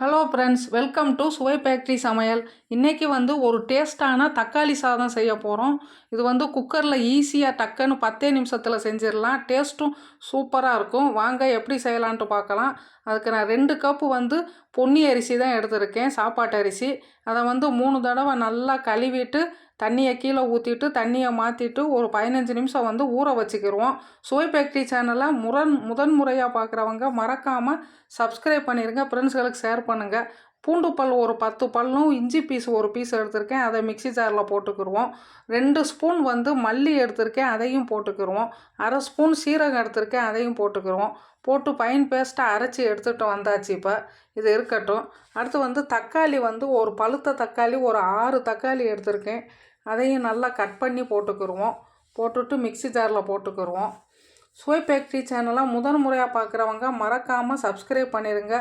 Hello friends, welcome to சுவை factory சமையல். இன்றைக்கி ஒரு டேஸ்ட்டான தக்காளி சாதம் செய்ய போகிறோம். இது குக்கரில் ஈஸியாக டக்குன்னு 10 நிமிஷத்தில் செஞ்சிடலாம். டேஸ்ட்டும் சூப்பராக இருக்கும். வாங்க எப்படி செய்யலான்ட்டு பார்க்கலாம். அதுக்கு நான் 2 கப்பு பொன்னி அரிசி தான் எடுத்திருக்கேன், சாப்பாட்டு அரிசி. அதை 3 தடவை நல்லா கழுவிட்டு தண்ணியை கீழே ஊற்றிட்டு தண்ணியை மாற்றிட்டு ஒரு 15 நிமிஷம் ஊற வச்சுக்கிடுவோம். சுவை ஃபேக்ட்ரி சேனலை முதன்முறையாக பார்க்குறவங்க மறக்காமல் சப்ஸ்கிரைப் பண்ணிடுங்க, ஃப்ரெண்ட்ஸ்களுக்கு ஷேர் பண்ணுங்கள். பூண்டு பல் ஒரு 10 பல்லும், இஞ்சி பீஸ் ஒரு பீஸ் எடுத்திருக்கேன், அதை மிக்ஸி ஜாரில் போட்டுக்கிடுவோம். 2 ஸ்பூன் மல்லி எடுத்திருக்கேன், அதையும் போட்டுக்கிடுவோம். 1/2 ஸ்பூன் சீரகம் எடுத்திருக்கேன், அதையும் போட்டுக்கிடுவோம். போட்டு ஃபைன் பேஸ்ட்டாக அரைச்சி எடுத்துகிட்டு வந்தாச்சு. இப்போ இது இருக்கட்டும். அடுத்து தக்காளி ஒரு பழுத்த தக்காளி ஒரு 6 தக்காளி எடுத்திருக்கேன், அதையும் நல்லா கட் பண்ணி போட்டுக்கிடுவோம். போட்டுட்டு மிக்ஸி ஜாரில் போட்டுக்கிடுவோம். சுவை ஃபேக்ட்ரி சேனலை முறையாக பார்க்குறவங்க மறக்காமல் சப்ஸ்கிரைப் பண்ணிடுங்க,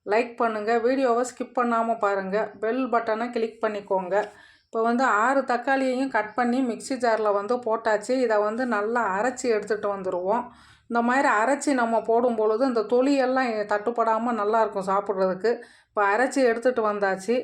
லைக் பண்ணுங்கள், வீடியோவை ஸ்கிப் பண்ணாமல் பாருங்கள், பெல் பட்டனை கிளிக் பண்ணிக்கோங்க. இப்போ 6 தக்காளியையும் கட் பண்ணி மிக்ஸி ஜாரில் போட்டாச்சு. இதை நல்லா அரைச்சி எடுத்துகிட்டு வந்துடுவோம். இந்த மாதிரி அரைச்சி நம்ம போடும் பொழுது இந்த தொலியெல்லாம் தட்டுப்படாமல் நல்லாயிருக்கும் சாப்பிட்றதுக்கு. இப்போ அரைச்சி எடுத்துகிட்டு வந்தாச்சு.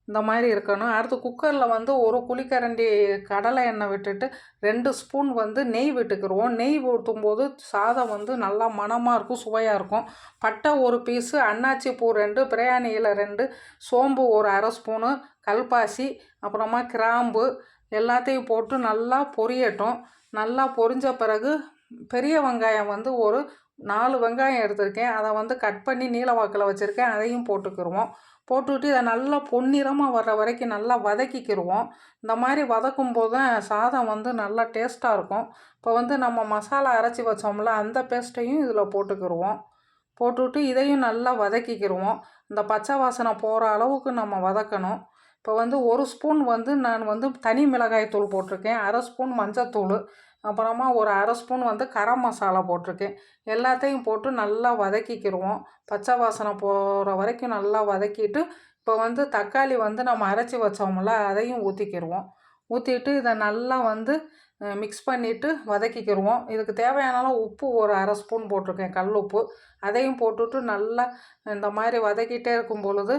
இந்த மாதிரி இருக்கணும். அடுத்து குக்கரில் ஒரு குழிக்கரண்டி கடலை எண்ணெய் விட்டுட்டு 2 ஸ்பூன் நெய் விட்டுக்கிடுவோம். நெய் ஊற்றும்போது சாதம் நல்லா மணமாக இருக்கும், சுவையாக இருக்கும். பட்டை ஒரு பீஸு, அன்னாச்சி பூ 2, பிரியாணி இலை 2, சோம்பு ஒரு 1/2 ஸ்பூனு, கல்பாசி, அப்புறமா கிராம்பு எல்லாத்தையும் போட்டு நல்லா பொரியட்டும். நல்லா பொரிஞ்ச பிறகு பெரிய வெங்காயம் ஒரு 4 வெங்காயம் எடுத்திருக்கேன், அதை கட் பண்ணி நீல வாக்கில் வச்சுருக்கேன், அதையும் போட்டுக்கிடுவோம். போட்டுவிட்டு இதை நல்லா பொன்னிறமாக வர்ற வரைக்கும் நல்லா வதக்கிக்கிடுவோம். இந்த மாதிரி வதக்கும் போது தான் சாதம் நல்லா டேஸ்ட்டாக இருக்கும். இப்போ நம்ம மசாலா அரைச்சி வச்சோம்ல, அந்த பேஸ்ட்டையும் இதில் போட்டுக்கிடுவோம். போட்டுவிட்டு இதையும் நல்லா வதக்கிக்கிடுவோம். இந்த பச்சை வாசனை போகிற அளவுக்கு நம்ம வதக்கணும். இப்போ 1 ஸ்பூன் நான் தனி மிளகாய் தூள் போட்டிருக்கேன், 1/2 ஸ்பூன் மஞ்சத்தூள், அப்புறமா ஒரு 1/2 ஸ்பூன் கரம் மசாலா போட்டிருக்கேன். எல்லாத்தையும் போட்டு நல்லா வதக்கிக்கிடுவோம். பச்சை வாசனை போகிற வரைக்கும் நல்லா வதக்கிட்டு இப்போ தக்காளி நம்ம அரைச்சி வச்சோம்ல, அதையும் ஊற்றிக்கிடுவோம். ஊற்றிட்டு இதை நல்லா மிக்ஸ் பண்ணிவிட்டு வதக்கிக்கிடுவோம். இதுக்கு தேவையான உப்பு ஒரு 1/2 ஸ்பூன் போட்டிருக்கேன், கல் உப்பு. அதையும் போட்டுட்டு நல்லா இந்த மாதிரி வதக்கிட்டே இருக்கும் பொழுது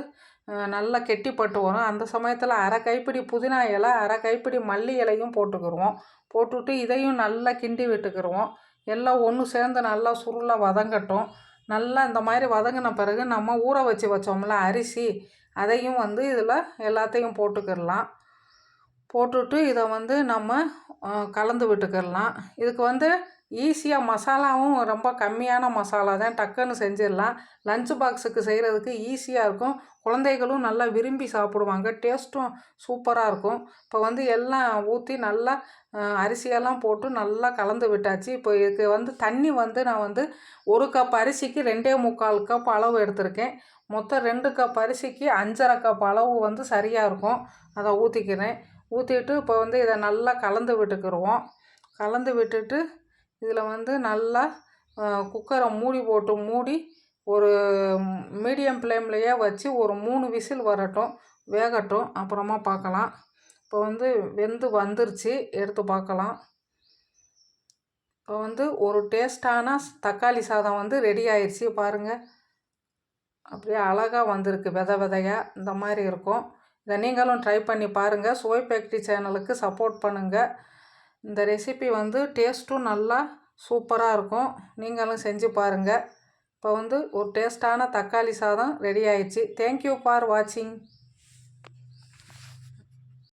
நல்லா கெட்டிப்பட்டு வரும். அந்த சமயத்தில் 1/2 கைப்பிடி புதினா இலை, 1/2 கைப்பிடி மல்லி இலையும் போட்டுக்கிடுவோம். போட்டுவிட்டு இதையும் நல்லா கிண்டி விட்டுக்கிடுவோம். எல்லாம் ஒன்று சேர்ந்து நல்லா சுருளாக வதங்கட்டும். நல்லா இந்த மாதிரி வதங்கின பிறகு நம்ம ஊற வச்சு வச்சோம்ல அரிசி, அதையும் இதில் எல்லாத்தையும் போட்டுக்கிடலாம். போட்டுவிட்டு இதை நம்ம கலந்து விட்டுக்கிடலாம். இதுக்கு ஈஸியாக மசாலாவும் ரொம்ப கம்மியான மசாலா தான், டக்குன்னு செஞ்சிடலாம். லஞ்ச் பாக்ஸுக்கு செய்கிறதுக்கு ஈஸியாக இருக்கும். குழந்தைகளும் நல்லா விரும்பி சாப்பிடுவாங்க, டேஸ்ட்டும் சூப்பராக இருக்கும். இப்போ எல்லாம் ஊற்றி நல்லா அரிசியெல்லாம் போட்டு நல்லா கலந்து விட்டாச்சு. இப்போ இதுக்கு தண்ணி நான் 1 கப் அரிசிக்கு 2.25 கப் அளவு எடுத்திருக்கேன். மொத்தம் 2 கப் அரிசிக்கு 5.5 கப் அளவு சரியாக இருக்கும். அதை ஊற்றிக்கிறேன். ஊற்றிட்டு இப்போ இதை நல்லா கலந்து விட்டுக்கிடுவோம். கலந்து விட்டுட்டு இதில் நல்லா குக்கரை மூடி ஒரு மீடியம் ஃப்ளேம்லையே வச்சு ஒரு 3 விசில் வரட்டும், வேகட்டும், அப்புறமா பார்க்கலாம். இப்போ வெந்து வந்துருச்சு, எடுத்து பார்க்கலாம். இப்போ ஒரு டேஸ்டான தக்காளி சாதம் ரெடி ஆயிடுச்சு. பாருங்கள், அப்படியே அழகாக வந்திருக்கு, விதையாக இந்த மாதிரி இருக்கும். இதை நீங்களும் ட்ரை பண்ணி பாருங்கள். சுவை ஃபேக்ட்ரி சேனலுக்கு சப்போர்ட் பண்ணுங்கள். இந்த ரெசிபி டேஸ்ட்டும் நல்லா சூப்பராக இருக்கும். நீங்களும் செஞ்சு பாருங்கள். இப்போ ஒரு டேஸ்டான தக்காளி சாதம் ரெடி ஆயிடுச்சு. தேங்க்யூ ஃபார் வாட்சிங்.